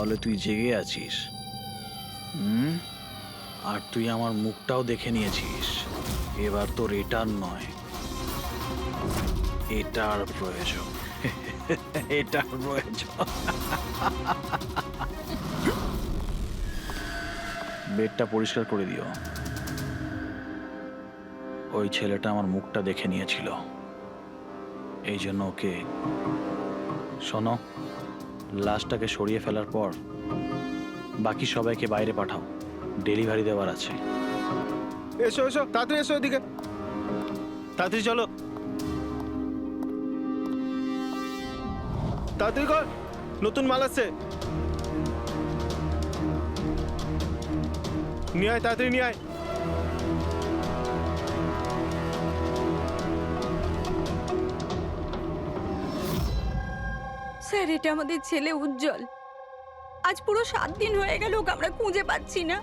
তাহলে তুই জেগে আছিস। আর তুই আমার মুখটাও দেখে নিয়েছিস। এবার তোর এটার নয়, এটার প্রয়োজন। এটার প্রয়োজন। বেডটা পরিষ্কার করে দিও। ওই ছেলেটা আমার মুখটা দেখে নিয়েছিল, এই জন্য ওকে। শোনো, লাশটাকে সরিয়ে ফেলার পর বাকি সবাইকে বাইরে পাঠাও, ডেলিভারি দেওয়ার আছে। এসো এসো, তাড়াতাড়ি এসো, এদিকে তাড়াতাড়ি চলো, তাড়াতাড়ি কর, নতুন মাল আসছে। নিয়ে আয়, তাড়াতাড়ি নিয়ে আয়। স্যার, এটা আমাদের ছেলে উজ্জ্বল। আজ পুরো 7 দিন হয়ে গেল ওকে আমরা খুঁজে পাচ্ছি না,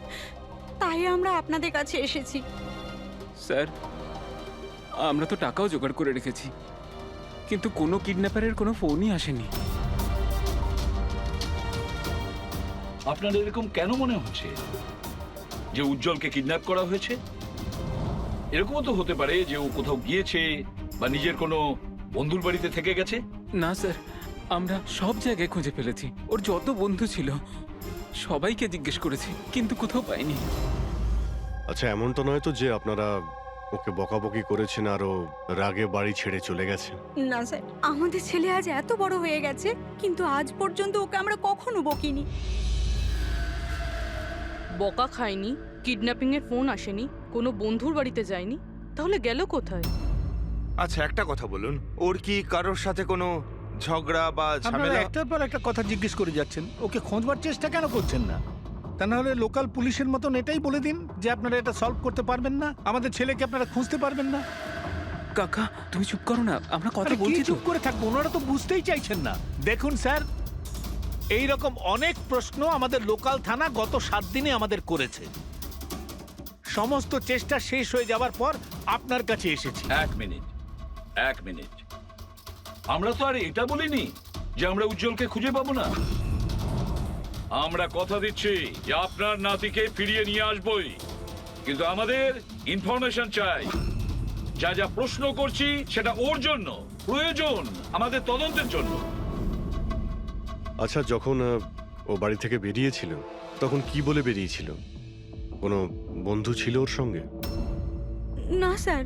তাই আমরা আপনাদের কাছে এসেছি। স্যার, আমরা তো টাকাও জোগাড় করে রেখেছি, কিন্তু কোনো কিডন্যাপারের কোনো ফোনই আসেনি। আপনার এরকম কেন মনে হচ্ছে যে উজ্জ্বলকে কিডন্যাপ করা হয়েছে? এরকমও তো হতে পারে যে ও কোথাও গিয়েছে বা নিজের কোনো বন্ধুর বাড়িতে থেকে গেছে। না স্যার, আমরা সব জায়গায় খুঁজে ফেলেছি। ওর যত বন্ধু ছিল সবাইকে জিজ্ঞেস করেছি, কিন্তু কোথাও পাইনি। আচ্ছা, এমনটা নয় তো যে আপনারা ওকে বকাবকি করেছেন আর ও রাগে বাড়ি ছেড়ে চলে গেছে? না স্যার, আমাদের ছেলে আজ এত বড় হয়ে গেছে, কিন্তু আজ পর্যন্ত ওকে আমরা কখনো বকিনি। বকা খায়নি, কিডন্যাপিং এর ফোন আসেনি, কোনো বন্ধুর বাড়িতে যায়নি, তাহলে গেল কোথায়? আচ্ছা, একটা কথা বলুন, ওর কি কারোর সাথে কোনো ঝগড়া বা আপনারা ঝামেলা? একটার পর একটা কথা জিজ্ঞেস করে যাচ্ছেন, ওকে খোঁজবার চেষ্টা কেন করছেন না? তা না হলে লোকাল পুলিশের মতন এটাই বলে দিন যে আপনারা এটা সলভ করতে পারবেন না, আমাদের ছেলেকে আপনারা খুঁজতে পারবেন না। কাকা, তুমি চুপ করো না, আমরা কথা আরে কি বলছি তো। চুপ করে থাকবো? ওনারা তো বুঝতেই চাইছেন না। দেখুন স্যার, এই রকম অনেক প্রশ্ন আমাদের লোকাল থানা গত 7 দিনে আমাদের করেছে। সমস্ত চেষ্টা শেষ হয়ে যাওয়ার পর আপনার কাছে এসেছি। এক মিনিট, আমরা তো আর এটা বলিনি যে আমরা উজ্জ্বলকে খুঁজে পাবো না। আমরা কথা দিচ্ছি যে আপনার নাতিকে ফিরিয়ে নিয়ে আসবই, কিন্তু আমাদের ইনফরমেশন চাই। যা যা প্রশ্ন করছি সেটা ওর জন্য প্রয়োজন, আমাদের তদন্তের জন্য। আচ্ছা, যখন ও বাড়ি থেকে বেরিয়েছিল তখন কি বলে বেরিয়েছিল? কোনো বন্ধু ছিল ওর সঙ্গে? না স্যার,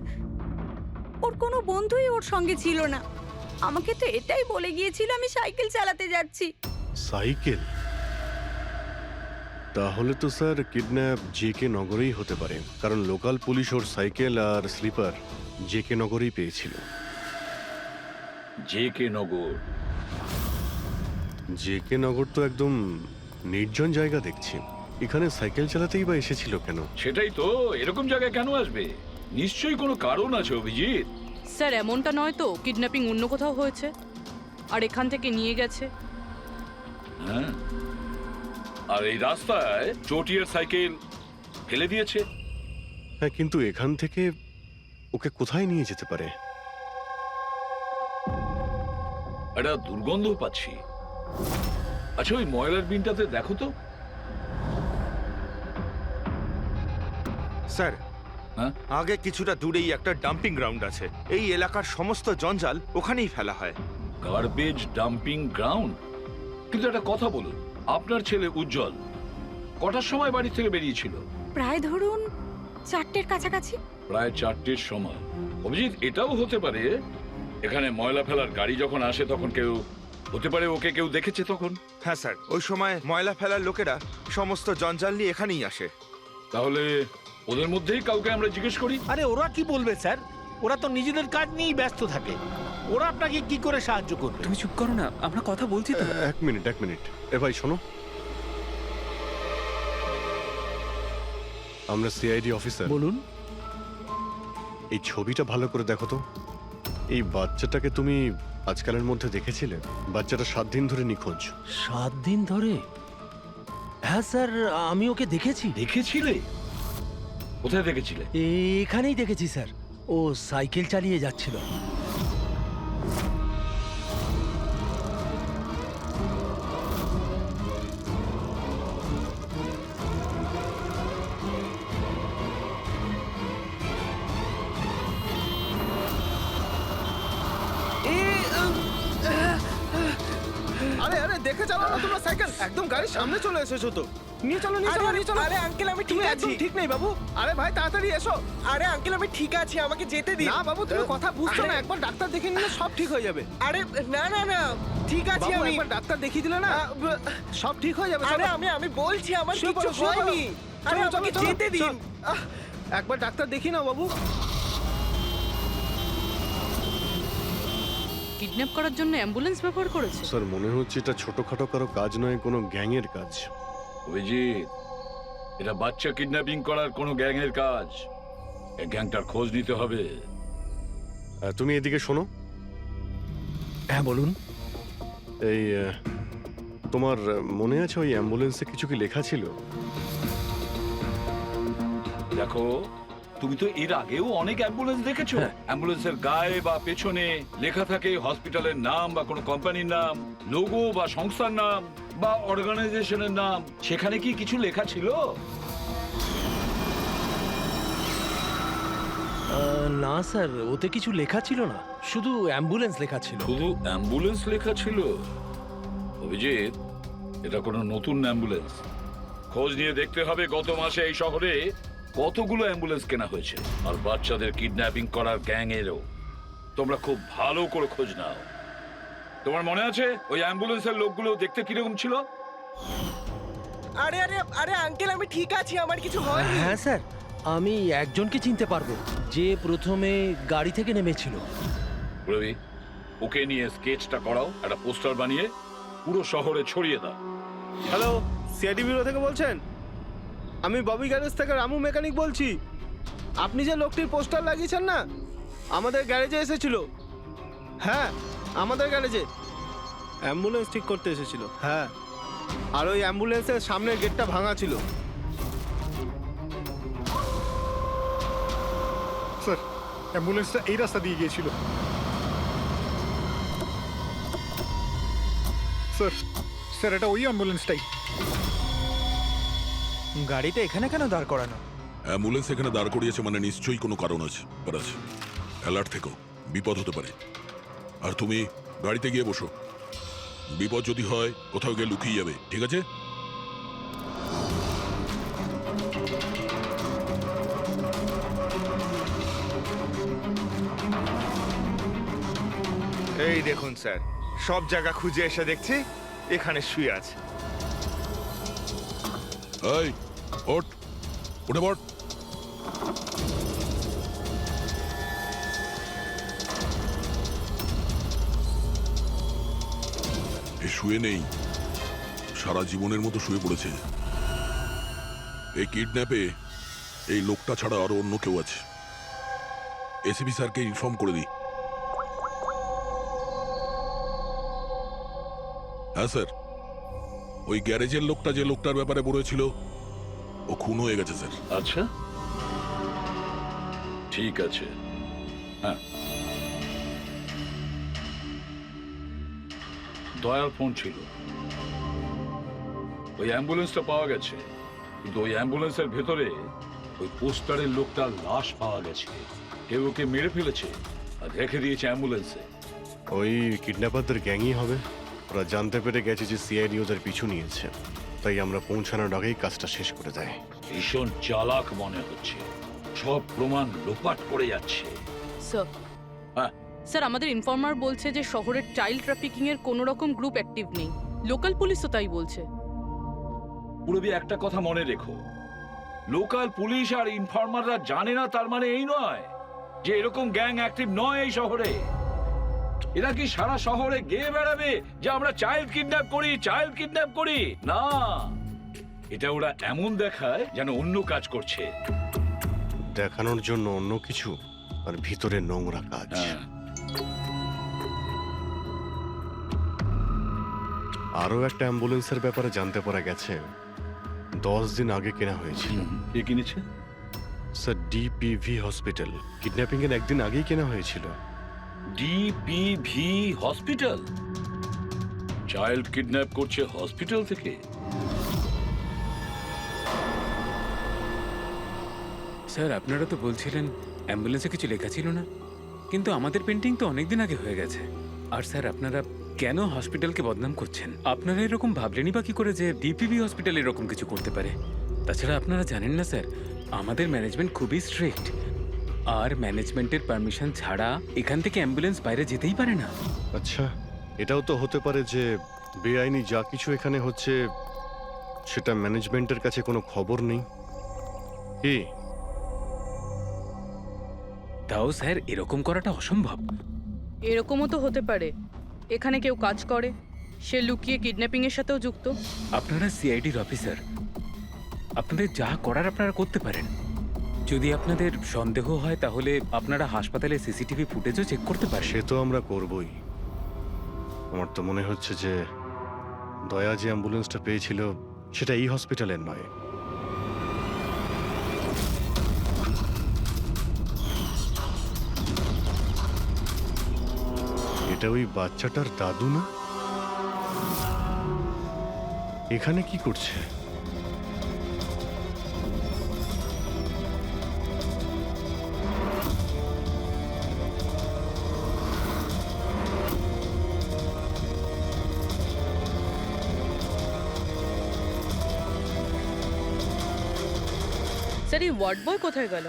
ওর কোনো বন্ধুই ওর সঙ্গে ছিল না। আমাকে তো এটাই বলে গিয়েছিল আমি সাইকেল চালাতে যাচ্ছি। সাইকেল? তাহলে তো স্যার কিডন্যাপ জেকে নগরেই হতে পারে, কারণ লোকাল পুলিশ ওর সাইকেল আর স্লিপার জেকে নগরেই পেয়েছিল। জেকে নগর? জেকে নগর তো একদম নির্জন জায়গা দেখছি, এখানে সাইকেল চালাতেই বা এসেছিল কেন? সেটাই তো, এরকম জায়গায় কেন আসবে? নিশ্চয়ই কোনো কারণ আছে অভিজিৎ। স্যার, এমনটা নয় তো কিডন্যাপিং অন্য কোথাও হয়েছে আর এখান থেকে নিয়ে গেছে? হ্যাঁ, আর এই রাস্তায় চটিয়ার সাইকেল ফেলে দিয়েছে। হ্যাঁ, কিন্তু এখান থেকে ওকে কোথায় নিয়ে যেতে পারে? একটা দুর্গন্ধ পাচ্ছি। আচ্ছা, ওই ময়লার বিনটাতে দেখো তো। স্যার, হ্যাঁ, আগে কিছুটা দূরেই একটা ডাম্পিং গ্রাউন্ড আছে। এই এলাকার সমস্ত জঞ্জাল ওখানেই ফেলা হয়। Garbage dumping ground? কিন্তু একটা কথা বলুন, আপনার ছেলে উজ্জ্বল কটার সময় বাড়ি থেকে বেরিয়েছিল? প্রায় ধরুন 4টের কাছাকাছি। প্রায় 4টের সময়। অভিজিৎ, এটাও হতে পারে এখানে ময়লা ফেলার গাড়ি যখন আসে তখন কেউ, হতে পারে ওকে কেউ দেখেছে তখন। হ্যাঁ স্যার, ওই সময় ময়লা ফেলার লোকেরা সমস্ত জঞ্জাল নিয়ে এখানেই আসে। তাহলে ওদের মধ্যেই কাউকে আমরা জিজ্ঞেস করি। আরে ওরা কি বলবে স্যার? ওরা তো নিজেদের কাজ নিয়েই ব্যস্ত থাকে, ওরা আপনাকে কি করে সাহায্য করবে? তুমি চুপ করো না, আমরা কথা বলছি তো। এক মিনিট। এ ভাই শোনো, আমরা সিআইডি অফিসার। বলুন। এই ছবিটা ভালো করে দেখো তো। এই বাচ্চাটাকে তুমি আজকালের মধ্যে দেখেছিলে? বাচ্চাটা 7 দিন ধরে নিখোঁজ। 7 দিন ধরে? হ্যাঁ স্যার, আমি ওকে দেখেছি। দেখেছিলে? কোথায় দেখেছিলে? এখানেই দেখেছি স্যার, ও সাইকেল চালিয়ে যাচ্ছিল। দেখে চালাও না তোমরা সাইকেল, একদম গাড়ির সামনে চলে এসেছো তো। নিয়ে চলো নিয়ে চলো নিয়ে চলো। আরে আঙ্কেল আমি ঠিক তুমি আছি। একদম ঠিক নেই বাবু। আরে ভাই তাড়াতাড়ি এসো। আরে আঙ্কেল আমি ঠিক আছি, আমাকে যেতে দিন। না বাবু তুমি কথা বুঝছো না, আরে- একবার ডাক্তার দেখিয়ে নিলে সব ঠিক হয়ে যাবে। আরে না না না ঠিক আছে বাবু আমি। একবার ডাক্তার দেখিয়ে দিলে না সব ঠিক হয়ে যাবে। আরে চলো। আমি বলছি আমার শুয়ে কিছু পড়ো, শুয়ে পড়ো। হয়নি। আরে চলো, আমাকে চলো, চলো, যেতে দিন। চলো। একবার ডাক্তার দেখিয়ে নাও বাবু। কিডন্যাপ করার জন্য অ্যাম্বুলেন্স ব্যবহার করেছে? স্যার মনে হচ্ছে এটা ছোটখাটো কারো কাজ নয়, কোনো গ্যাংয়ের কাজ। অভিজিৎ, এটা বাচ্চা কিডন্যাপিং করার কোনো গ্যাংয়ের কাজ। এই গ্যাংটার খোঁজ নিতে হবে। তুমি এদিকে শোনো। হ্যাঁ বলুন। এই তোমার মনে আছে ওই অ্যাম্বুলেন্সে কিছু কি লেখা ছিল? দেখো, তুমি তো এর আগেও অনেক অ্যাম্বুলেন্স দেখেছো। অ্যাম্বুলেন্সের গায়ে বা পেছনে লেখা থাকে হসপিটালের নাম বা কোনো কোম্পানির নাম, লোগো বা সংস্থার নাম বা অর্গানাইজেশনের নাম। সেখানে কি কিছু লেখা ছিল? না স্যার, ওতে কিছু লেখা ছিল না, শুধু অ্যাম্বুলেন্স লেখা ছিল। শুধু অ্যাম্বুলেন্স লেখা ছিল? অভিজিৎ, এটা কোনো নতুন অ্যাম্বুলেন্স। খোঁজ নিয়ে দেখতে হবে গত মাসে এই শহরে কতগুলো অ্যাম্বুলেন্স কেনা হয়েছে। আর বাচ্চাদের কিডন্যাপিং করার গ্যাং এরও। তোমরা খুব ভালো করে খোঁজ নাও। তোমার মনে আছে ওই অ্যাম্বুলেন্সের লোকগুলো দেখতে কিরকম ছিল? আরে আরে আরে আঙ্কেল আমি ঠিক আছি, আমার কিছু হয়নি। হ্যাঁ স্যার, আমি একজনকে চিনতে পারবো, যে প্রথমে গাড়ি থেকে নেমেছিল। রবি, ওকে নিয়ে স্কেচটা করাও, একটা পোস্টার বানিয়ে পুরো শহরে ছড়িয়ে দাও। হ্যালো, সিআইডি ব্যুরো থেকে বলছেন? আমি ববি গ্যারেজ থেকে রামু মেকানিক বলছি। আপনি যে লোকটির পোস্টার লাগিয়েছেন না, আমাদের গ্যারেজে এসেছিল। হ্যাঁ, আমাদের গ্যারেজে অ্যাম্বুলেন্স ঠিক করতে এসেছিল। হ্যাঁ, আর ওই অ্যাম্বুলেন্সের সামনের গেটটা ভাঙা ছিল। স্যার, অ্যাম্বুলেন্সটা এই রাস্তা দিয়ে গিয়েছিল। স্যার, স্যার এটা ওই অ্যাম্বুলেন্সটাই। গাড়িটা এখানে কেন দাঁড় করানো? অ্যাম্বুলেন্স এখানে দাঁড় করিয়েছে মানে নিশ্চয়ই কোনো কারণ আছে। অ্যালার্ট থেকো, বিপদ হতে পারে। আর তুমি গাড়িতে গিয়ে বসো, বিপদ যদি হয় কোথাও গিয়ে লুকিয়ে যাবে, ঠিক আছে? এই দেখুন স্যার, সব জায়গা খুঁজে এসে দেখছি এখানে শুয়ে আছে। এই ওঠ, উঠে পড়। এ শুয়ে নেই, সারা জীবনের মতো শুয়ে পড়েছে। এই কিডন্যাপে এই লোকটা ছাড়া আরো অন্য কেউ আছে। এসিপি স্যারকে ইনফর্ম করে দিই। হ্যাঁ স্যার, ওই গ্যারেজের লোকটা যে লোকটার ব্যাপারে বলেছিল ও খুন হয়ে গেছে স্যার। আচ্ছা, ঠিক আছে। হ্যাঁ, দয়ার ফোন ছিল। ওই অ্যাম্বুলেন্সটা পাওয়া গেছে, কিন্তু ওই অ্যাম্বুলেন্সের ভেতরে ওই পোস্টারের লোকটার লাশ পাওয়া গেছে। কেউ ওকে মেরে ফেলেছে আর রেখে দিয়েছে অ্যাম্বুলেন্সে। ওই কিডন্যাপারদের গ্যাংই হবে। ওরা জানতে পেরে গেছে যে সিআইডি ওদের পিছু নিয়েছে, তাই আমরা পৌঁছানোর আগেই কাজটা শেষ করে দেয়। ভীষণ চালাক মনে হচ্ছে, সব প্রমাণ লোপাট করে যাচ্ছে। স্যার, হ্যাঁ, স্যার আমাদের ইনফর্মার বলছে যে শহরের চাইল্ড ট্রাফিকিং এর কোনো রকম গ্রুপ অ্যাক্টিভ নেই। লোকাল পুলিশও তাই বলছে। পুরবি, একটা কথা মনে রেখো, লোকাল পুলিশ আর ইনফর্মাররা জানে না তার মানে এই নয় যে এরকম গ্যাং অ্যাক্টিভ নয় এই শহরে। এরা কি সারা শহরে গেয়ে বেড়াবে যে আমরা চাইল্ড কিডন্যাপ করি, চাইল্ড কিডন্যাপ করি? না, এটা ওরা এমন দেখায় যেন অন্য কাজ করছে। দেখানোর জন্য অন্য কিছু, আর ভিতরে নোংরা কাজ। হ্যাঁ, আরও একটা অ্যাম্বুলেন্সের ব্যাপারে জানতে পারা গেছে 10 দিন আগে কেনা হয়েছিল। কে কিনেছে? Sir, ডিপিভি hospital. কিডন্যাপিং এর একদিন আগেই কেনা হয়েছিল। ডিপিভি হসপিটাল চাইল্ড কিডন্যাপ করছে হসপিটাল থেকে? স্যার আপনারা তো বলছিলেন অ্যাম্বুলেন্সে কিছু লেখা ছিল না, কিন্তু আমাদের পেন্টিং তো অনেকদিন আগে হয়ে গেছে। আর স্যার আপনারা কেন হসপিটালকে বদনাম করছেন? আপনারা এরকম ভাবলেনই বা কি করে যে ডিপিবি হসপিটাল এরকম কিছু করতে পারে? তাছাড়া আপনারা জানেন না স্যার, আমাদের ম্যানেজমেন্ট খুবই স্ট্রিক্ট, আর ম্যানেজমেন্টের পারমিশন ছাড়া এখান থেকে অ্যাম্বুলেন্স বাইরে যেতেই পারে না। আচ্ছা, এটাও তো হতে পারে যে বেআইনি যা কিছু এখানে হচ্ছে সেটা ম্যানেজমেন্টের কাছে কোনো খবর নেই। কি? তাও স্যার এরকম করাটা অসম্ভব। এরকমও তো হতে পারে এখানে কেউ কাজ করে, সে লুকিয়ে কিডন্যাপিং এর সাথেও যুক্ত। আপনারা সিআইডির অফিসার, আপনাদের যা করার আপনারা করতে পারেন। যদি আপনাদের সন্দেহ হয় তাহলে আপনারা হাসপাতালে সিসিটিভি ফুটেজও চেক করতে পারেন। সে তো আমরা করবই। আমার তো মনে হচ্ছে যে দয়া যে অ্যাম্বুলেন্সটা পেয়েছিল সেটা এই হসপিটালের নয়। এটা ওই বাচ্চাটার দাদু না? এখানে কি করছে? স্যার এই ওয়ার্ড বয় কোথায় গেল?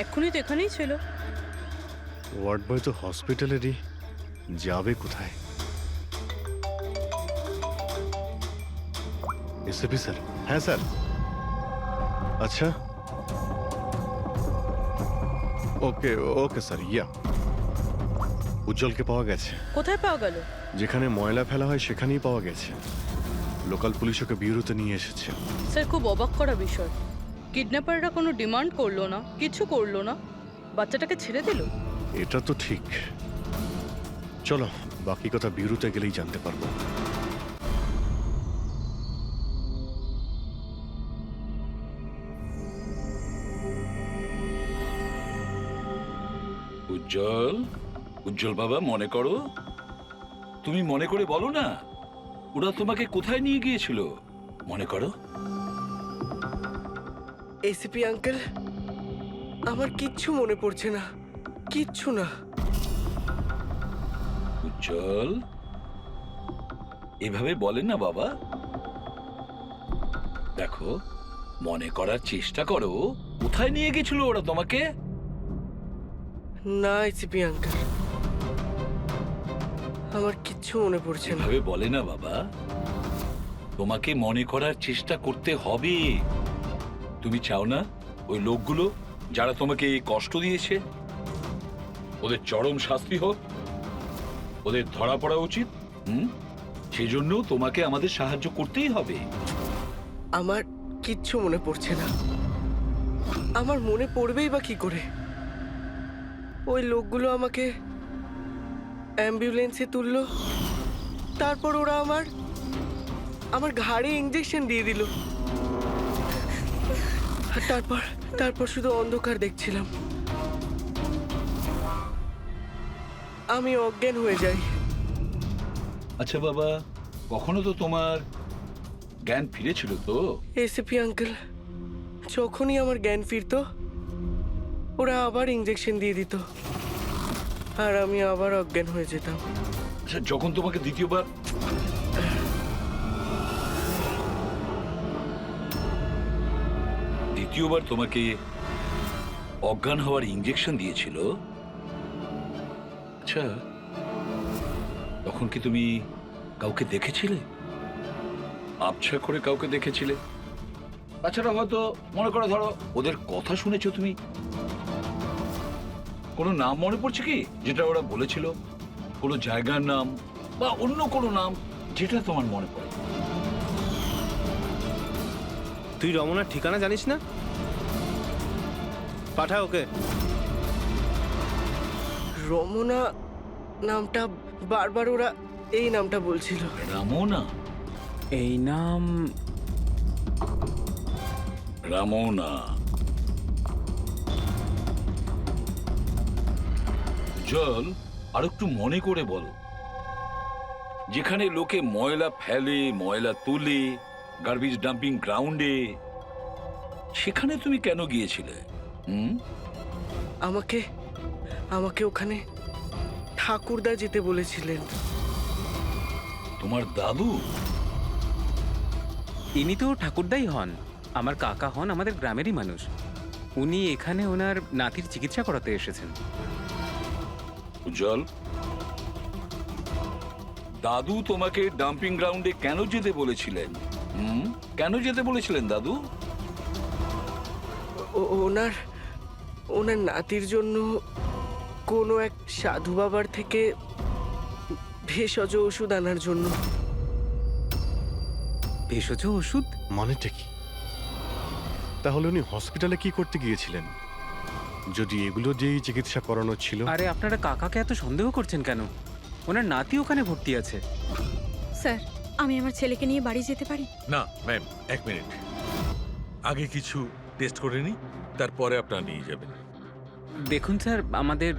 এক্ষুনি তো এখানেই ছিল। ওয়ার্ড বয় তো হসপিটালেরই, যাবে কোথায়? SP sir? হ্যাঁ স্যার। আচ্ছা, ওকে ওকে স্যার। ইয়া, উজ্জ্বলকে পাওয়া গেছে। কোথায় পাওয়া গেল? যেখানে ময়লা ফেলা হয় সেখানেই পাওয়া গেছে। লোকাল পুলিশ ওকে ব্যুরোতে নিয়ে এসেছে। স্যার খুব অবাক করা বিষয়, কিডন্যাপাররা কোনো ডিমান্ড করলো না, কিছু করলো না, বাচ্চাটাকে ছেড়ে দিল। এটা তো ঠিক। চলো, বাকি কথা ব্যুরোতে গেলেই জানতে পারবো। উজ্জ্বল, উজ্জ্বল বাবা, মনে করো, তুমি মনে করে বলো না, ওরা তোমাকে কোথায় নিয়ে গিয়েছিল? মনে করো। এসিপি আঙ্কেল, আমার কিচ্ছু মনে পড়ছে না, কিচ্ছু না। উজ্জ্বল, এভাবে বলেন না বাবা। দেখো, মনে করার চেষ্টা করো, কোথায় নিয়ে গেছিল ওরা তোমাকে? না এসিপি আঙ্কেল, আমার কিচ্ছু মনে পড়ছে না। এভাবে বলে না বাবা, তোমাকে মনে করার চেষ্টা করতে হবে। তুমি চাও না ওই লোকগুলো যারা তোমাকে এই কষ্ট দিয়েছে ওদের চরম শাস্তি হোক, ওদের ধরা পড়া উচিত? সেজন্য তোমাকে আমাদের সাহায্য করতেই হবে। আমার কিচ্ছু মনে পড়ছে না। আমার মনে পড়বেই বা কি করে? ওই লোকগুলো আমাকে অ্যাম্বুলেন্সে তুললো, তারপর ওরা আমার ঘাড়ে ইঞ্জেকশন দিয়ে দিল, আর তারপর শুধু অন্ধকার দেখছিলাম। আমি অজ্ঞান হয়ে যাই। আচ্ছা বাবা, কখনো তো তোমার জ্ঞান ফিরেছিল তো? এসিপি আঙ্কেল, যখনই আমার জ্ঞান ফিরতো ওরা আবার ইঞ্জেকশন দিয়ে দিত, আর আমি আবার অজ্ঞান হয়ে যেতাম। আচ্ছা, যখন তোমাকে দ্বিতীয়বার তোমাকে অজ্ঞান হওয়ার ইঞ্জেকশন দিয়েছিল, আচ্ছা তখন কি তুমি কাউকে দেখেছিলে? আবছা করে কাউকে দেখেছিলে? তাছাড়া হয়তো মনে করো, ধরো ওদের কথা শুনেছো তুমি, কোনো নাম মনে পড়ছে কি যেটা ওরা বলেছিল? কোনো জায়গার নাম বা অন্য কোনো নাম যেটা তোমার মনে পড়ে? তুই রমনার ঠিকানা জানিস না? পাঠা ওকে। রমনা নামটা বারবার ওরা এই নামটা বলছিল। রামনা? এই নাম রামনা। জল, আর একটু মনে করে বল, যেখানে লোকে ময়লা ফেলে, ময়লা তুলে, গার্বেজ ডাম্পিং গ্রাউন্ডে, সেখানে তুমি কেন গিয়েছিলে? আমাকে ওখানে ঠাকুরদা যেতে বলেছিলেন। তোমার দাদু? ইনি তো ঠাকুরদাই হন, আমার কাকা হন, আমাদের গ্রামেরই মানুষ। উনি এখানে ওনার নাতির চিকিৎসা করাতে এসেছেন। উজ্জ্বল, দাদু তোমাকে ডাম্পিং গ্রাউন্ডে কেন যেতে বলেছিলেন? কেন যেতে বলেছিলেন দাদু? ওনার ওনার নাতির জন্য কোনো এক সাধু বাবার থেকে ভেষজ ওষুধ আনার জন্য। ভেষজ ওষুধ? মানেটা কি? তাহলে উনি হসপিটালে কি করতে গিয়েছিলেন যদি এগুলো দিয়েই চিকিৎসা করানো ছিল? আরে আপনারা কাকাকে এত সন্দেহ করছেন কেন? ওনার নাতি ওখানে ভর্তি আছে। স্যার, আমি আমার ছেলেকে নিয়ে বাড়ি যেতে পারি? না ম্যাম, 1 মিনিট। আগে কিছু টেস্ট করে নি, তারপরে আপনারা নিয়ে যাবেন। দেখুন স্যার, আমাদের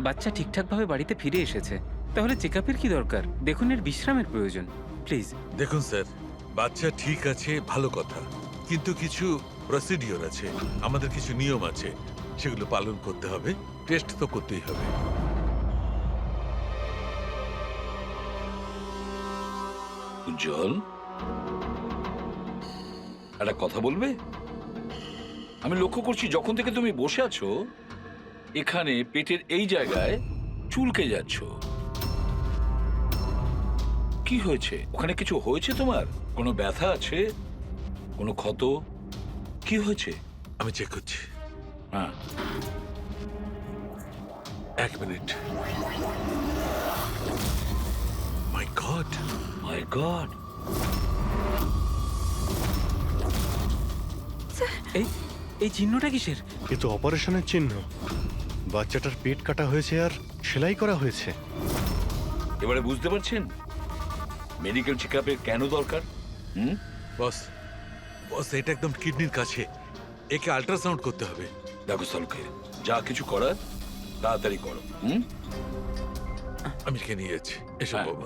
বাচ্চা ঠিকঠাকভাবে বাড়িতে ফিরে এসেছে, তাহলে চেক আপের কি দরকার? দেখুন, এর বিশ্রামের প্রয়োজন, প্লিজ। দেখুন স্যার, বাচ্চা ঠিক আছে, ভালো কথা, কিন্তু কিছু প্রসিডিওর আছে, আমাদের কিছু নিয়ম আছে, সেগুলো পালন করতে হবে। টেস্ট তো করতেই হবে। উজ্জ্বল, একটা কথা বলবে? আমি লক্ষ্য করছি যখন থেকে তুমি বসে আছো এখানে পেটের এই জায়গায় চুলকে যাচ্ছ। কি হয়েছে? ওখানে কিছু হয়েছে তোমার? কোনো ব্যথা আছে? কোনো ক্ষত? কি হয়েছে? আমি চেক করছি। হ্যাঁ, 1 মিনিট। মাই গড, মাই গড। এই এই চিহ্নটা কিসের? এ তো অপারেশনের চিহ্ন। বাচ্চাটার পেট কাটা হয়েছে আর সেলাই করা হয়েছে। এবারে বুঝতে পারছেন মেডিকেল চেকআপের কেন দরকার? বস, বস, এটা একদম কিডনির কাছে, একে আল্ট্রাসাউন্ড করতে হবে। দেখো সালুকে, যা কিছু করার তাড়াতাড়ি করো। আমি একে নিয়ে যাচ্ছি। এসো হ্যাঁ। বাবা।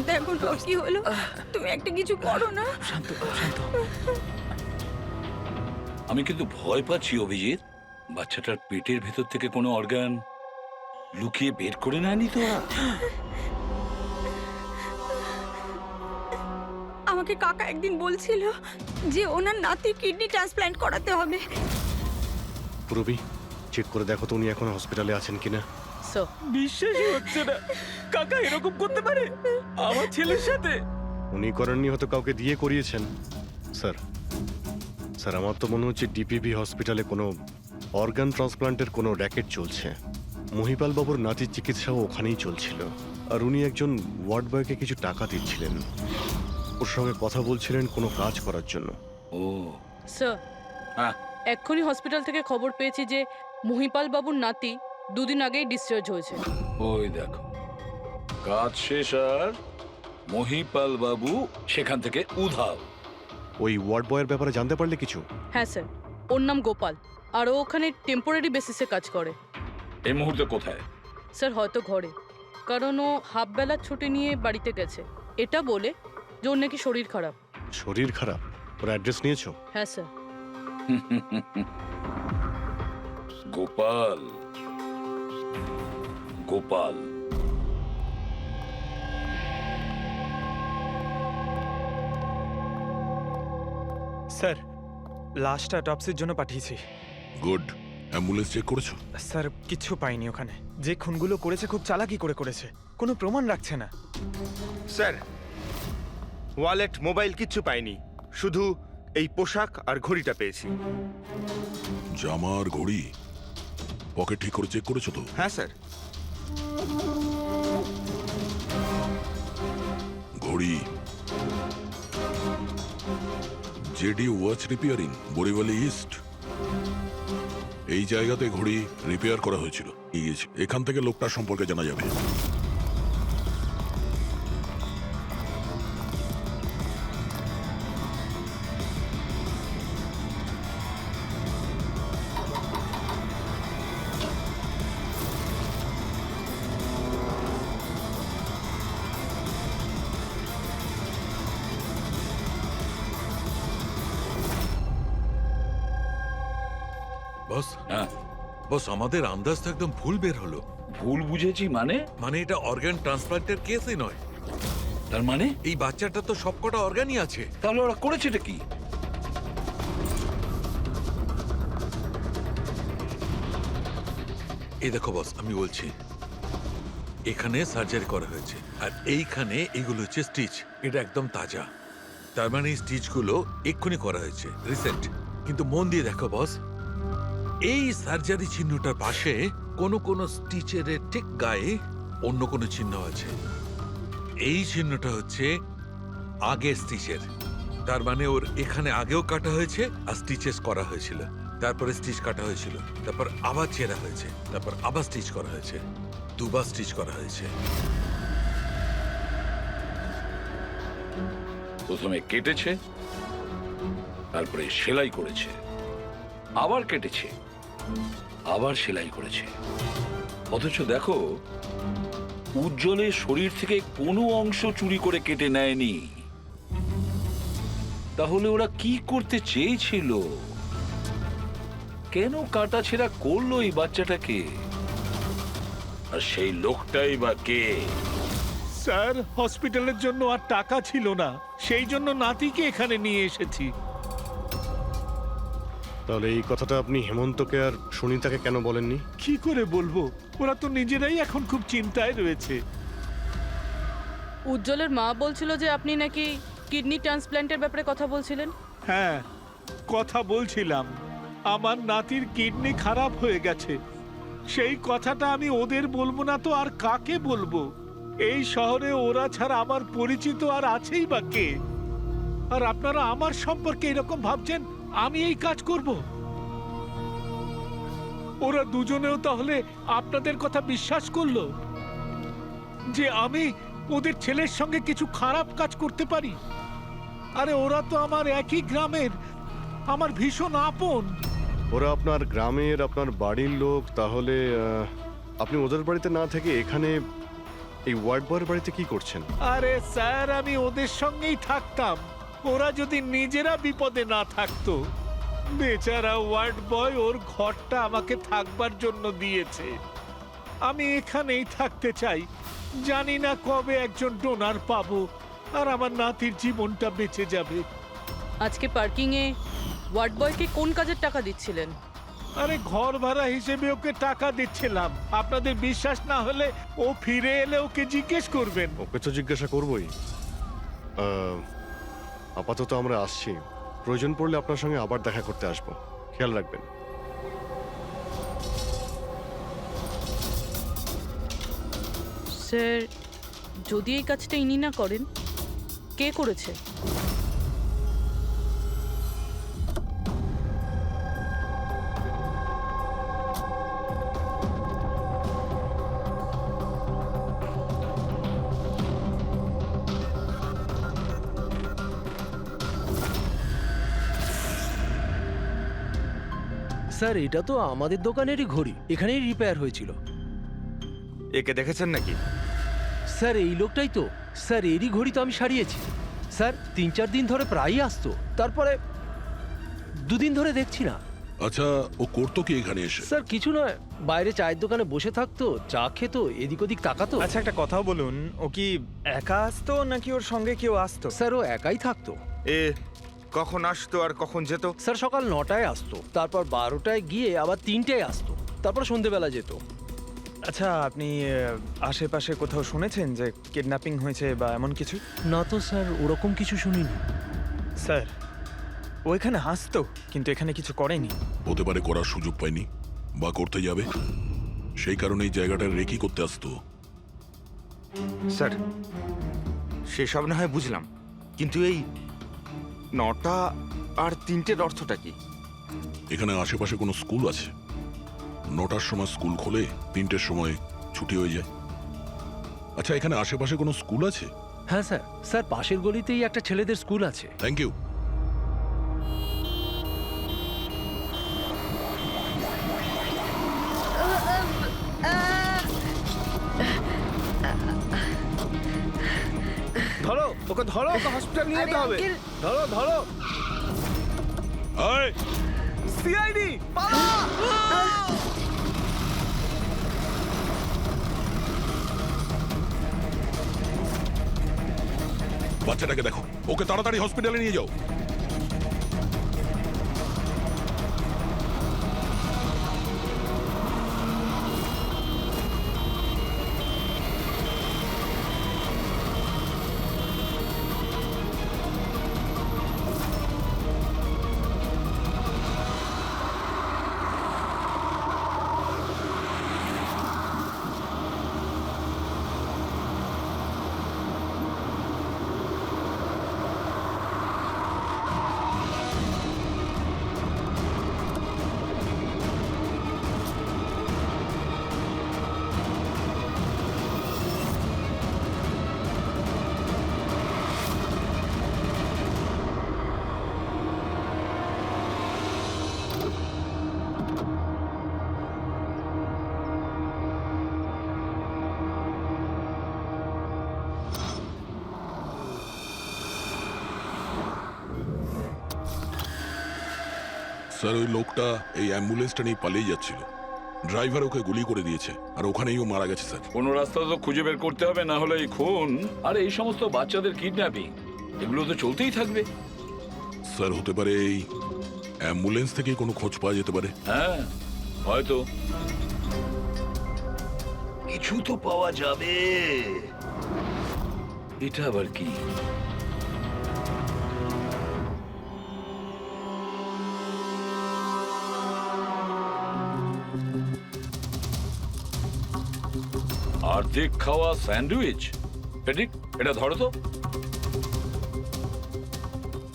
দেখো না কি হলো, তুমি একটা কিছু করো না। শান্ত শান্ত। আমি কিন্তু ভয় পাচ্ছি অভিজিৎ, বাচ্চাটার পেটের ভেতর থেকে কোনো অর্গান লুকিয়ে বের করে নেয়নি তো? আমাকে কাকা একদিন বলছিল যে ওনার নাতির কিডনি ট্রান্সপ্ল্যান্ট করাতে হবে। পুরবি, চেক করে দেখো তো উনি এখন হসপিটালে আছেন কিনা। স্যার, বিশ্বাসই হচ্ছে না, কাকা এরকম করতে পারে আমার ছেলের সাথে। উনি করেননি, হয়তো কাউকে দিয়ে করিয়েছেন। স্যার, স্যার, আমার তো মনে হচ্ছে ডিপিভি হসপিটালে কোনো অর্গান ট্রান্সপ্লান্টের কোনো র্যাকেট চলছে। মহিপাল বাবুর নাতির চিকিৎসাও ওখানেই চলছিল, আর উনি একজন ওয়ার্ড বয়কে কিছু টাকা দিচ্ছিলেন, ওর সঙ্গে কথা বলছিলেন কোনো কাজ করার জন্য। ও স্যার, হ্যাঁ, এক্ষুনি হসপিটাল থেকে খবর পেয়েছি যে মহিপাল বাবুর নাতি 2 দিন আগেই ডিসচার্জ হয়েছে। ওই দেখো, কাজ শেষ আর মহিপাল বাবু সেখান থেকে উধাও। ওই ওয়ার্ড বয়ের ব্যাপারে জানতে পারলে কিছু? হ্যাঁ স্যার, ওর নাম গোপাল, আর ও ওখানে টেম্পোরারি বেসিসে কাজ করে। এই মুহূর্তে কোথায়? স্যার, হয়তো ঘরে, কারণ ও হাফ বেলার ছুটি নিয়ে বাড়িতে গেছে, এটা বলে যে ওর নাকি শরীর খারাপ। শরীর খারাপ? ওর অ্যাড্রেস নিয়েছো? হ্যাঁ sir. Gopal, Gopal. Sir, last অটপসির জন্য পাঠিয়েছি। গুড। অ্যাম্বুলেন্স চেক করেছো? স্যার, কিচ্ছু পাইনি ওখানে। যে খুনগুলো করেছে খুব চালাকি করে করেছে, কোনো প্রমাণ রাখছে না। স্যার, ওয়ালেট, মোবাইল কিচ্ছু পাইনি, শুধু এই পোশাক আর ঘড়িটা পেয়েছি। জামা আর ঘড়ি পকেট ঠিক করে চেক করেছো তো? হ্যাঁ স্যার। ঘড়ি জেডি ওয়াচ রিপেয়ারিং, বরিওয়ালি ইস্ট, এই জায়গাতে ঘড়ি রিপেয়ার করা হয়েছিল। এখান থেকে লোকটার সম্পর্কে জানা যাবে। বস, হ্যাঁ, বস, আমাদের আন্দাজ তো একদম ভুল বের হলো। ভুল বুঝেছি মানে? মানে এটা অর্গান ট্রান্সপ্লান্টের কেসই নয়। তার মানে এই বাচ্চাটা তো সবকটা অর্গানই আছে। তাহলে ওরা করেছেটা কি? এই দেখো বস, আমি বলছি, এখানে সার্জারি করা হয়েছে আর এইখানে এইগুলো হচ্ছে স্টিচ। এটা একদম তাজা, তার মানে এই স্টিচগুলো এক্ষুনি করা হয়েছে, রিসেন্ট। কিন্তু মন দিয়ে দেখো বস, এই সার্জারি চিহ্নটার পাশে কোনো কোনো স্টিচের ঠিক গায়ে অন্য কোনো চিহ্ন আছে। এই চিহ্নটা হচ্ছে আগের স্টিচের, তার মানে ওর এখানে আগেও কাটা হয়েছে আর স্টিচেস করা হয়েছিল, তারপরে স্টিচ কাটা হয়েছিল, তারপর আবার চেরা হয়েছে, তারপর আবার স্টিচ করা হয়েছে, দুবার স্টিচ করা হয়েছে। প্রথমে কেটেছে, তারপরে সেলাই করেছে, আবার কেটেছে, আবার সেলাই করেছে। অথচ দেখো, উজ্জ্বলের শরীর থেকে কোনো অংশ চুরি করে কেটে নেয়নি। তাহলে ওরা কি করতে চেয়েছিল? কেন কাটাছেঁড়া করলো এই বাচ্চাটাকে? আর সেই লোকটাই বা কে? স্যার, হসপিটালের জন্য আর টাকা ছিল না, সেই জন্য নাতিকে এখানে নিয়ে এসেছি। তাহলে এই কথাটা আপনি হেমন্তকে আর সুনিতাকে কেন বলেননি? কি করে বলবো, ওরা তো নিজেরাই এখন খুব চিন্তায় রয়েছে। উজ্জ্বলের মা বলছিল যে আপনি নাকি কিডনি ট্রান্সপ্ল্যান্টের ব্যাপারে কথা বলছিলেন। হ্যাঁ, কথা বলছিলাম। আমার নাতির কিডনি খারাপ হয়ে গেছে, সেই কথাটা আমি ওদের বলবো না তো আর কাকে বলবো? এই শহরে ওরা ছাড়া আমার পরিচিত আর আছেই বা কে? আর আপনারা আমার সম্পর্কে এরকম ভাবছেন আমি এই কাজ করব? ওরা দুজনেও তাহলে আপনাদের কথা বিশ্বাস করলো যে আমি ওদের ছেলের সঙ্গে কিছু খারাপ কাজ করতে পারি? আরে ওরা তো আমার একই গ্রামের, আমার ভীষণ আপন। ওরা আপনার গ্রামের, আপনার বাড়ির লোক, তাহলে আপনি ওদের বাড়িতে না থেকে এখানে এই ওয়ার্ড বয়ের বাড়িতে কি করছেন? আরে স্যার, আমি ওদের সঙ্গেই থাকতাম, ওরা যদি নিজেরা বিপদে না থাকতো। বেচারা ওয়ার্ড বয় ওর ঘরটা আমাকে থাকবার জন্য দিয়েছে। আমি এখানেই থাকতে চাই, জানি না কবে একজন ডোনার পাবো আর আমার নাতির জীবনটা বেঁচে যাবে। আজকে পার্কিংয়ে ওয়ার্ড বয়কে কোন কাজের টাকা দিচ্ছিলেন? আরে ঘর ভাড়া হিসেবে ওকে টাকা দিচ্ছিলাম। আপনাদের বিশ্বাস না হলে ও ফিরে এলে ওকে জিজ্ঞেস করবেন। ওকে তো জিজ্ঞাসা করবই। আপাতত আমরা আসছি, প্রয়োজন পড়লে আপনার সঙ্গে আবার দেখা করতে আসবো, খেয়াল রাখবেন। স্যার, যদি এই কাজটা ইনি না করেন, কে করেছে? স্যার, এটা তো আমাদের দোকানেরই ঘড়ি, এখানেই রিপেয়ার হয়েছিল। একে দেখেছেন নাকি? স্যার, এই লোকটাই তো। স্যার, এরই ঘড়ি তো আমি সারিয়েছি। স্যার, 3-4 দিন ধরে প্রায়ই আসতো, তারপরে 2 দিন ধরে দেখছি না। আচ্ছা, ও করতো কি এখানে এসে? স্যার, কিছু নয়, বাইরে চায়ের দোকানে বসে থাকতো, চা খেত, এদিক ওদিক তাকাতো। আচ্ছা, একটা কথা বলুন, ও কি একা আসতো নাকি ওর সঙ্গে কেউ আসতো? স্যার, ও একাই থাকতো। এ কখন আসতো আর কখন যেত? স্যার, সকাল 9টায় আসতো, তারপর 12টায় গিয়ে আবার 3টায় আসতো, তারপর সন্ধেবেলা যেত। আচ্ছা, আপনি আশেপাশে কোথাও শুনেছেন যে কিডন্যাপিং হয়েছে বা এমন কিছু? না তো স্যার, ওরকম কিছু শুনিনি। স্যার, ও এখানে আসতো কিন্তু এখানে কিছু করেনি। হতে পারে করার সুযোগ পায়নি বা করতে যাবে, সেই কারণে এই জায়গাটা রেকি করতে আসতো। স্যার, সেসব না হয় বুঝলাম, কিন্তু এই 9টা আর 3টের অর্থটা কি? এখানে আশেপাশে কোনো স্কুল আছে? 9টার সময় স্কুল খোলে, 3টের সময় ছুটি হয়ে যায়। আচ্ছা, এখানে আশেপাশে কোনো স্কুল আছে? হ্যাঁ স্যার, স্যার পাশের গলিতেই একটা ছেলেদের স্কুল আছে। Thank you. ধরো ওকে, ধরো ওকে, হসপিটাল নিয়ে যেতে হবে। ধরো ধরো। সিআইডি পালা! বাচ্চাটাকে দেখো, ওকে তাড়াতাড়ি হসপিটালে নিয়ে যাও। স্যার, ওই লোকটা এই অ্যাম্বুলেন্সটা নিয়ে পালিয়ে যাচ্ছিল। ড্রাইভার ওকে গুলি করে দিয়েছে, আর ওখানেই ও মারা গেছে স্যার। কোনো রাস্তা তো খুঁজে বের করতে হবে, না হলে এই খুন আর এই সমস্ত বাচ্চাদের কিডন্যাপিং এগুলো তো চলতেই থাকবে। স্যার, হতে পারে এই অ্যাম্বুলেন্স থেকেই কোনো খোঁজ পাওয়া যেতে পারে। হ্যাঁ, হয়তো কিছু তো পাওয়া যাবে। এটা আবার কি? অর্ধেক খাওয়া স্যান্ডউইচ। ফেডরিক, এটা ধরো তো।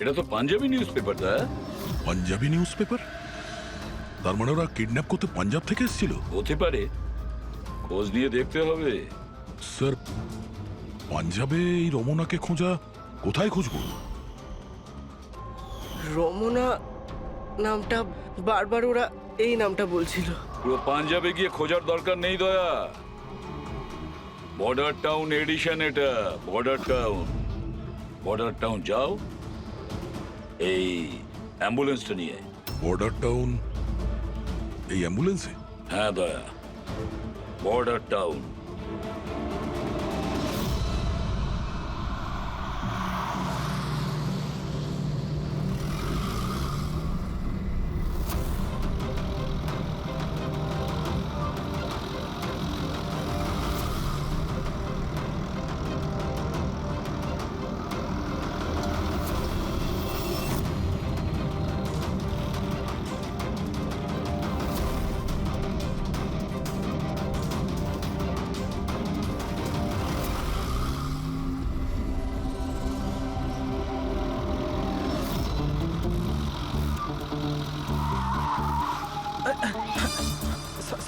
এটা তো Punjabi newspaper. Punjabi newspaper? তার মানে ওরা কিডন্যাপ করতে পাঞ্জাব থেকে এসেছিল? হতে পারে, খোঁজ নিয়ে দেখতে হবে। স্যার, পাঞ্জাবে এই রমনাকে খোঁজা, কোথায় খুঁজবো? রমনা নামটা বারবার ওরা এই নামটা বলছিল। পুরো পাঞ্জাবে গিয়ে খোঁজার দরকার নেই দয়া। বর্ডার টাউন এডিশন এটা, বর্ডার টাউন। বর্ডার টাউন যাও, এই অ্যাম্বুলেন্সটা নিয়ে। বর্ডার টাউন এই অ্যাম্বুলেন্সে? হ্যাঁ Daya, border town.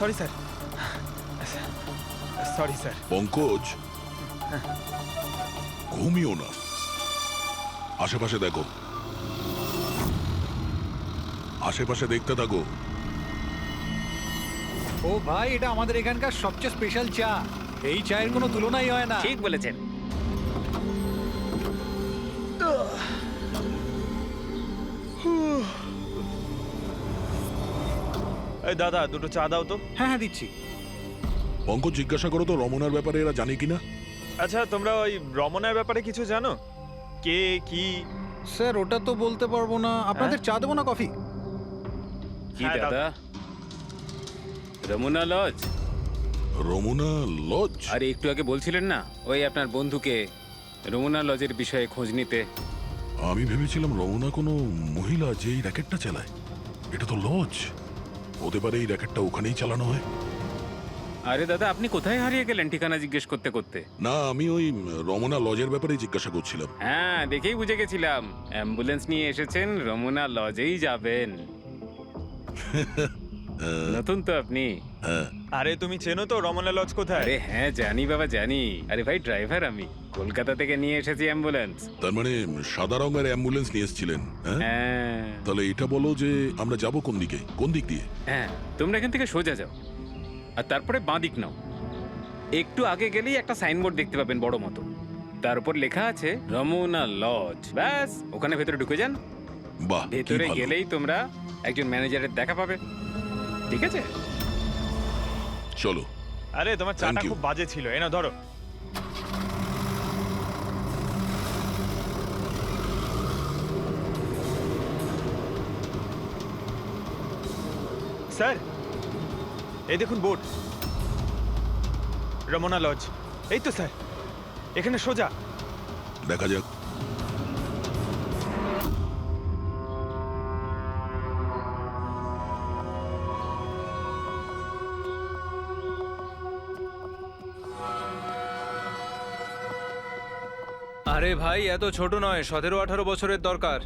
Sorry sir, sorry sir. Pankaj, ঘুমিও না, আশেপাশে দেখো, আশেপাশে দেখতে থাকো। ও ভাই, এটা আমাদের এখানকার সবচেয়ে স্পেশাল চা। এই চায়ের কোনো তুলনাই হয় না। ঠিক বলেছেন। এই দাদা, দুটো চা দাও তো। হ্যাঁ হ্যাঁ, দিচ্ছি। পঙ্কজ, জিজ্ঞাসা করো তো রমনার ব্যাপারে এরা জানে কিনা। আচ্ছা, তোমরা ওই রমনার ব্যাপারে কিছু জানো? কে কি? স্যার, ওটা তো বলতে পারবো না। আপনাদের চা দেবো না কফি? কি হ্যাঁ, দাদা? রমনা লজ? রমনা লজ? আরে একটু আগে বলছিলেন না ওই আপনার বন্ধুকে রমনা লজের বিষয়ে খোঁজ নিতে। আমি ভেবেছিলাম রমনা কোনো মহিলা যে এই র্যাকেটটা চালায়। এটা তো লজ, হতে পারে এই র্যাকেটটা ওখানেই চালানো হয়। আরে দাদা, আপনি কোথায় হারিয়ে গেলেন ঠিকানা জিজ্ঞেস করতে করতে? না, আমি ওই রমনা লজের ব্যাপারেই জিজ্ঞাসা করছিলাম। হ্যাঁ, দেখেই বুঝে গেছিলাম অ্যাম্বুলেন্স নিয়ে এসেছেন, রমনা লজেই যাবেন। নতুন তো আপনি? হ্যাঁ। আরে তুমি চেনো তো রমনা লজ কোথায়? আরে হ্যাঁ, জানি বাবা জানি। আরে ভাই, ড্রাইভার আমি, কলকাতা থেকে নিয়ে এসেছি অ্যাম্বুলেন্স। তার মানে সাদা রঙের অ্যাম্বুলেন্স নিয়ে এসেছিলেন? হ্যাঁ। তাহলে এটা বলো যে আমরা যাব কোন দিকে, কোন দিক দিয়ে? হ্যাঁ, তোমরা এখান থেকে সোজা যাও, আর তারপরে বাঁ দিক নাও। একটু আগে গেলেই একটা সাইনবোর্ড দেখতে পাবেন বড় মতো, তার উপর লেখা আছে রমনা লজ। ব্যাস, ওখানে ভেতরে ঢুকে যান। বাহ, ভেতরে গেলেই তোমরা একজন ম্যানেজারের দেখা পাবে। ঠিক আছে, চলো। আরে তোমার চাটা খুব বাজে ছিল, এনা ধরো। স্যার এই দেখুন বোর্ড, রমনা লজ। এই তো স্যার, এখানে সোজা। দেখা যাক। আরে ভাই এত ছোট নয়, 17-18 বছরের দরকার।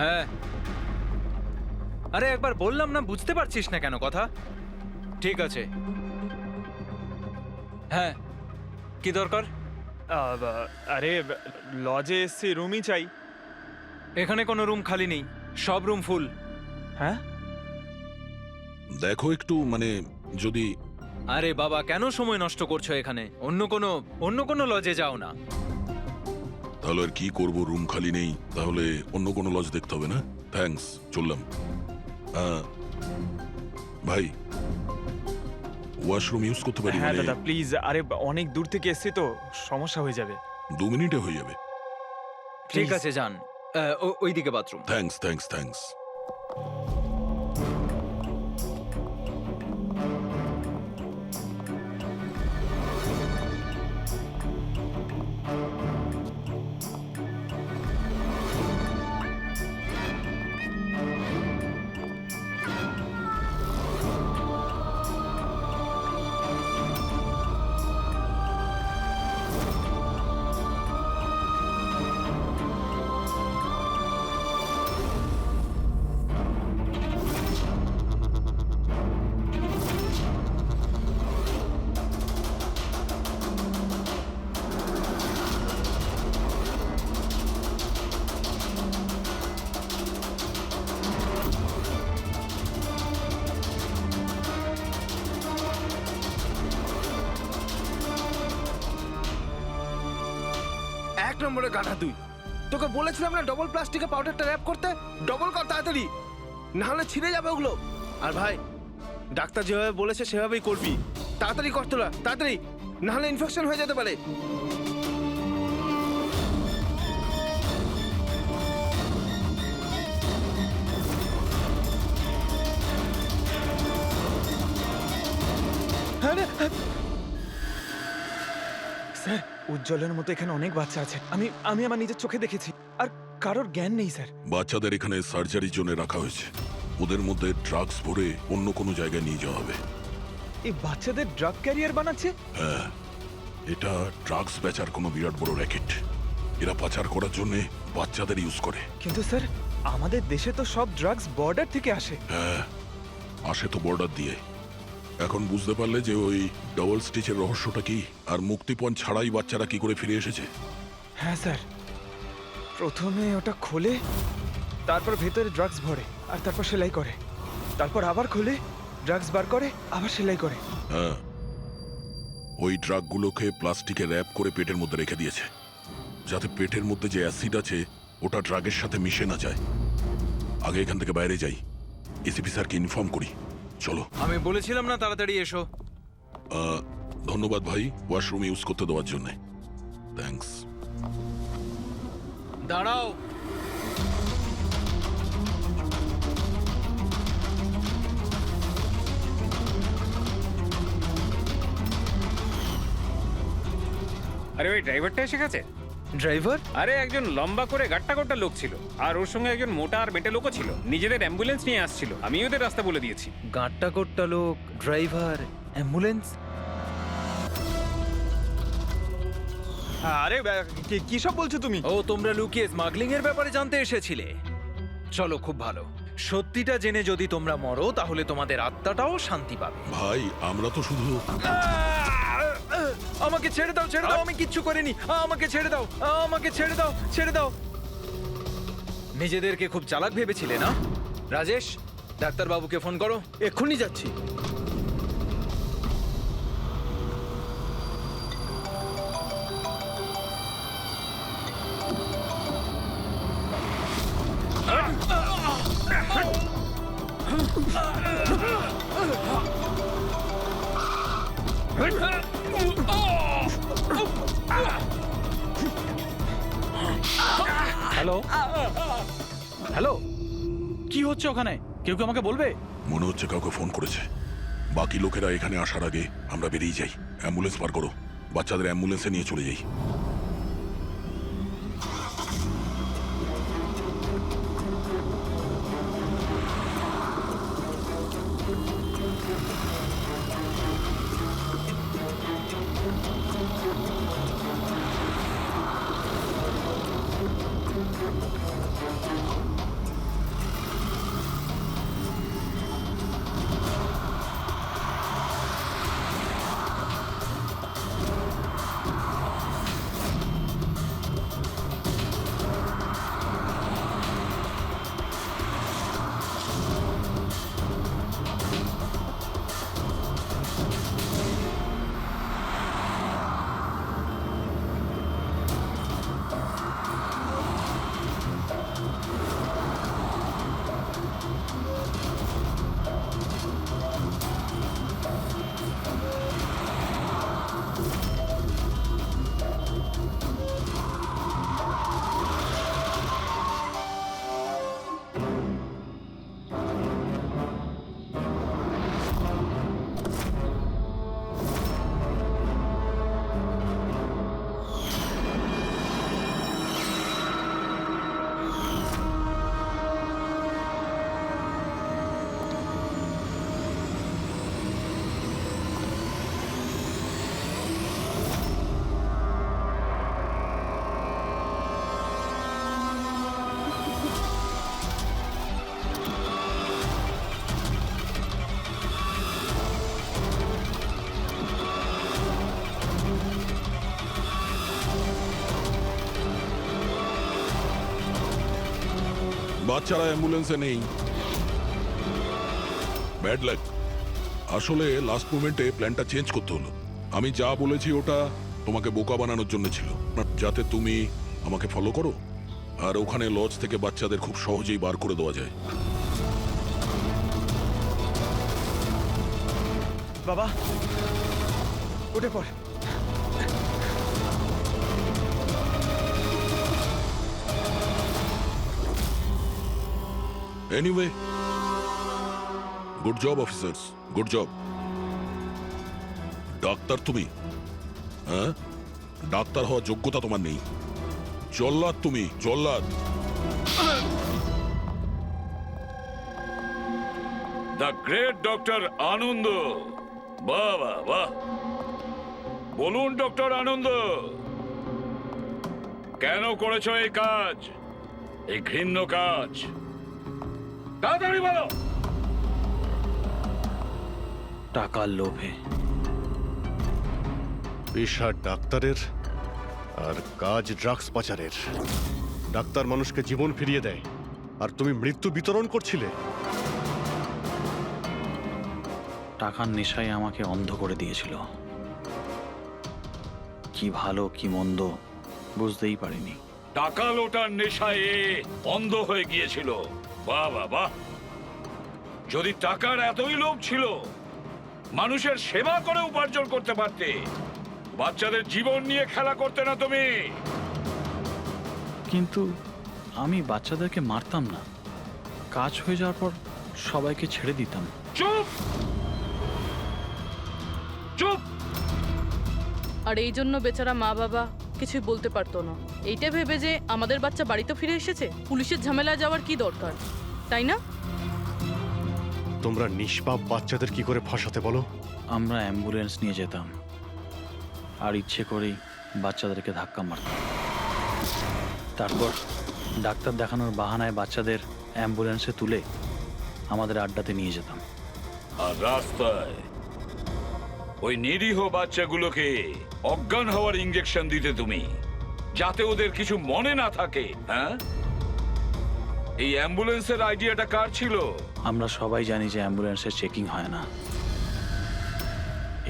হ্যাঁ, আরে একবার বললাম না, বুঝতে পারছিস না কেন কথা? ঠিক আছে, হ্যাঁ কি দরকার? আরে লজে এসছি, রুমই চাই। এখানে কোনো রুম খালি নেই, সব রুম ফুল। হ্যাঁ দেখো একটু, মানে যদি আরে বাবা কেন সময় নষ্ট করছো এখানে? অন্য কোনো লজে যাও না। তাহলে আর কি করব, রুম খালি নেই, তাহলে অন্য কোনো লজ দেখতে হবে না? থ্যাঙ্কস, চললাম। ভাই ওয়াশরুম ইউজ করতে পারি? হ্যাঁ মানে দাদা প্লিজ, আরে অনেক দূর থেকে এসছি তো, সমস্যা হয়ে যাবে। 2 মিনিটে হয়ে যাবে। ঠিক আছে যান, ওইদিকে বাথরুম। Thanks thanks thanks. এক নম্বরে গাধা তুই। তোকে বলেছিলাম না ডবল প্লাস্টিকে পাউডারটা র্যাপ করতে। ডবল কর তাড়াতাড়ি, না হলে ছিঁড়ে যাবে ওগুলো। আর ভাই, ডাক্তার যেভাবে বলেছে সেভাবেই করবি। তাড়াতাড়ি কর তোরা, তাড়াতাড়ি, না হলে ইনফেকশন হয়ে যেতে পারে। স্যার, উজ্জ্বলের মতো এখানে অনেক বাচ্চা আছে। আমি আমার নিজের চোখে দেখেছি, আর কারোর জ্ঞান নেই স্যার। বাচ্চাদের এখানে সার্জারির জন্য রাখা হয়েছে, ওদের মধ্যে ড্রাগস ভরে অন্য কোনো জায়গায় নিয়ে যাওয়া হবে। এই বাচ্চাদের ড্রাগ ক্যারিয়ার বানাচ্ছে? হ্যাঁ, এটা ড্রাগস বেচার কোনো বিরাট বড় র্যাকেট। এরা পাচার করার জন্য বাচ্চাদের ইউজ করে। কিন্তু স্যার, আমাদের দেশে তো সব ড্রাগস বর্ডার থেকে আসে। হ্যাঁ, আসে তো বর্ডার দিয়ে। এখন বুঝতে পারলে যে ওই ডবল স্টিচের রহস্যটা কি, আর মুক্তিপণ ছাড়াই বাচ্চারা কি করে ফিরে এসেছে? হ্যাঁ স্যার, প্রথমে ওটা খোলে, তারপর ভেতরে ড্রাগস ভরে, আর তারপর সেলাই করে, তারপর আবার খোলে, ড্রাগস বার করে, আবার সেলাই করে। হ্যাঁ, ওই ড্রাগগুলোকে প্লাস্টিকে র্যাপ করে পেটের মধ্যে রেখে দিয়েছে, যাতে পেটের মধ্যে যে অ্যাসিড আছে ওটা ড্রাগের সাথে মিশে না যায়। আগে এখান থেকে বাইরে যাই, এসিপি স্যারকে ইনফর্ম করি। চলো। আমি বলেছিলাম না তাড়াতাড়ি এসো। ধন্যবাদ ভাই, ওয়াশরুম ইউজ করতে দেওয়ার জন্য। থ্যাঙ্কস। দাঁড়াও, আরে ওই ড্রাইভারটা এসে গেছে। ড্রাইভার? আরে একজন লম্বা করে গাট্টা গোট্টা লোক ছিল, আর ওর সঙ্গে একজন মোটা আর বেটে লোকও ছিল। নিজেদের অ্যাম্বুলেন্স নিয়ে আসছিল, আমি ওদের রাস্তা বলে দিয়েছি। গাঁটটা কোট্টা লোক, ড্রাইভার, অ্যাম্বুলেন্স। আরে কি সব বলছো তুমি? ও, তোমরা লুকিয়ে স্মাগলিং এর ব্যাপারে জানতে এসেছিলে? চলো, খুব ভালো। সত্যিটা জেনে যদি তোমরা মরো, তাহলে তোমাদের আত্মাটাও শান্তি পাবে। ভাই, আমরা তো শুধু আমাকে ছেড়ে দাও, ছেড়ে দাও, আমি কিচ্ছু করিনি। আমাকে ছেড়ে দাও, আমাকে ছেড়ে দাও, ছেড়ে দাও। নিজেদেরকে খুব চালাক ভেবেছিলে না? রাজেশ, ডাক্তারবাবুকে ফোন করো। এক্ষুনি যাচ্ছি। হ্যালো, হ্যালো, কি হচ্ছে ওখানে? কেউ কি আমাকে বলবে? মনে হচ্ছে কাউকে ফোন করেছে। বাকি লোকেরা এখানে আসার আগে আমরা বেরিয়ে যাই। অ্যাম্বুলেন্স পার করো, বাচ্চাদের অ্যাম্বুলেন্সে নিয়ে চলে যাই। বাচ্চারা অ্যাম্বুলেন্সে নেই। Bad luck. আসলে লাস্ট মোমেন্টে প্ল্যানটা চেঞ্জ করতে হলো। আমি যা বলেছি ওটা তোমাকে বোকা বানানোর জন্য ছিল, যাতে তুমি আমাকে ফলো করো আর ওখানে লজ থেকে বাচ্চাদের খুব সহজেই বার করে দেওয়া যায়। বাবা উঠে পড়। Anyway, good job officers, good job. Doctor তুমি? হ্যাঁ, ডাক্তার হওয়ার যোগ্যতা তোমার নেই। জল্লাদ তুমি, জল্লাদ। দ্য গ্রেট ডক্টর আনন্দ। বাহ বাহ বাহ। বলুন ডক্টর আনন্দ, কেন করেছো এই কাজ, এই ঘৃণ্য কাজ? তাড়াতাড়ি বলো। টাকার লোভে। পেশা ডাক্তারের আর কাজ ড্রাগস পাচারের। ডাক্তার মানুষকে জীবন ফিরিয়ে দেয় আর তুমি মৃত্যু বিতরণ করছিলে। টাকার নেশায় আমাকে অন্ধ করে দিয়েছিল। কি ভালো কি মন্দ বুঝতেই পারিনি। টাকা লোটার নেশায় অন্ধ হয়ে গিয়েছিল। বাহ বাহ বাহ। যদি টাকার এতই লোভ ছিল, মানুষের সেবা করে উপার্জন করতে পারতে। বাচ্চাদের জীবন নিয়ে খেলা করতে না তুমি। কিন্তু আমি বাচ্চাদেরকে মারতাম না, কাজ হয়ে যাওয়ার পর সবাইকে ছেড়ে দিতাম। চুপ চুপ। আর এই জন্য বেচারা মা বাবা কিছুই বলতে পারতো না। এইটা ভেবে যে আমাদের বাচ্চা বাড়িতে ফিরে এসেছে, পুলিশের ঝামেলা যাওয়ার কি দরকার, তাই না? তোমরা নিষ্পাপ বাচ্চাদের কি করে ফাঁসাতে বলো? আমরা অ্যাম্বুলেন্স নিয়ে যেতাম আর ইচ্ছে করেই বাচ্চাদেরকে ধাক্কা মারতাম। তারপর ডাক্তার দেখানোর বাহানায় বাচ্চাদের অ্যাম্বুলেন্সে তুলে আমাদের আড্ডাতে নিয়ে যেতাম। আর রাস্তায় ওই নিরীহ বাচ্চাগুলোকে অজ্ঞান হওয়ার ইঞ্জেকশন দিতে তুমি, যাতে ওদের কিছু মনে না থাকে। হ্যাঁ, এই অ্যাম্বুলেন্সের আইডিয়াটা কার ছিল? আমরা সবাই জানি যে অ্যাম্বুলেন্সের চেকিং হয় না।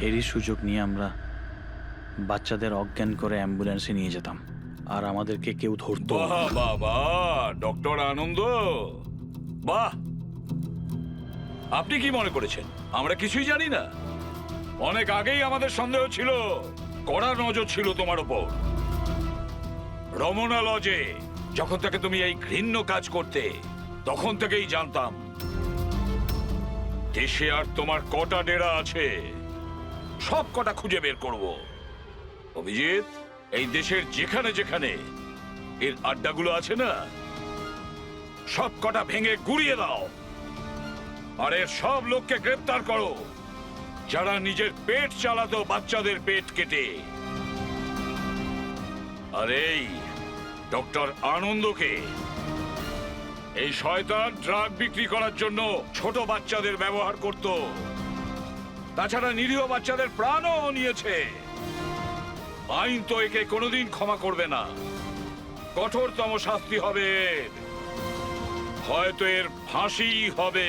এরই সুযোগ নিয়ে আমরা বাচ্চাদের অজ্ঞান করে অ্যাম্বুলেন্সে নিয়ে যেতাম আর আমাদেরকে কেউ ধরতো না। বাহ বাহ বাহ, ডক্টর আনন্দ, বাহ। আপনি কি মনে করেছেন আমরা কিছুই জানি না? অনেক আগেই আমাদের সন্দেহ ছিল, কড়া নজর ছিল তোমার উপর। রমনা লজে যখন থেকে তুমি এই ঘৃণ্য কাজ করতে, তখন থেকেই জানতাম দেশে আর তোমার কটা ডেরা আছে সব কটা খুঁজে বের করব। অভিজিৎ, এই দেশের যেখানে যেখানে এর আড্ডাগুলো আছে না, সব কটা ভেঙে গুড়িয়ে দাও। আর এর সব লোককে গ্রেপ্তার করো যারা নিজের পেট চালাতো বাচ্চাদের পেট কেটে। আর এই ডক্টর আনন্দকে, এই শয়তান ড্রাগ বিক্রি করার জন্য ছোট বাচ্চাদের ব্যবহার করত। তাছাড়া নিরীহ বাচ্চাদের প্রাণও নিয়েছে। আইন তো একে কোনোদিন ক্ষমা করবে না। কঠোরতম শাস্তি হবে এর। হয়তো এর ফাঁসি হবে।